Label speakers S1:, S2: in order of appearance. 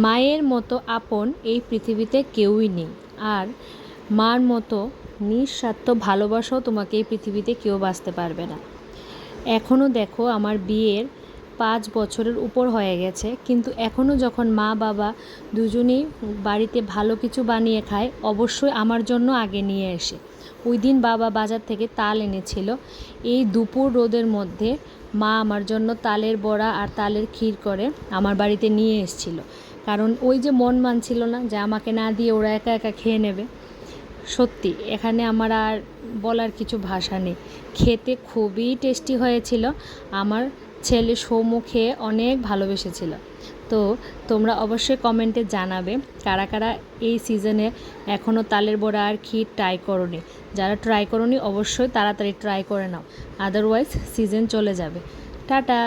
S1: মায়ের মতো আপন এই পৃথিবীতে কেউই নেই, আর মার মতো নিঃস্বার্থ ভালোবাসাও তোমাকে এই পৃথিবীতে কেউ বাঁচতে পারবে না। এখনও দেখো আমার বিয়ের 5 বছরের উপর হয়ে গেছে, কিন্তু এখনও যখন মা বাবা দুজনেই বাড়িতে ভালো কিছু বানিয়ে খায়, অবশ্যই আমার জন্য আগে নিয়ে আসে। ওই দিন বাবা বাজার থেকে তাল এনেছিল। এই দুপুর রোদের মধ্যে মা আমার জন্য তালের বড়া আর তালের ক্ষীর করে আমার বাড়িতে নিয়ে এসেছিল, কারণ ওই যে মন মানছিল না যে আমাকে না দিয়ে ওরা একা একা খেয়ে নেবে। সত্যি এখানে আমার আর বলার কিছু ভাষা নেই। খেতে খুবই টেস্টি হয়েছিল। আমার ছেলে সৌম্য খেয়ে অনেক ভালোবেসেছিল। তো তোমরা অবশ্যই কমেন্টে জানাবে কারা কারা এই সিজনে এখনও তালের বড়া আর ক্ষীর ট্রাই করোনি। যারা ট্রাই করোনি অবশ্যই তাড়াতাড়ি ট্রাই করে নাও, আদারওয়াইজ সিজন চলে যাবে। টাটা।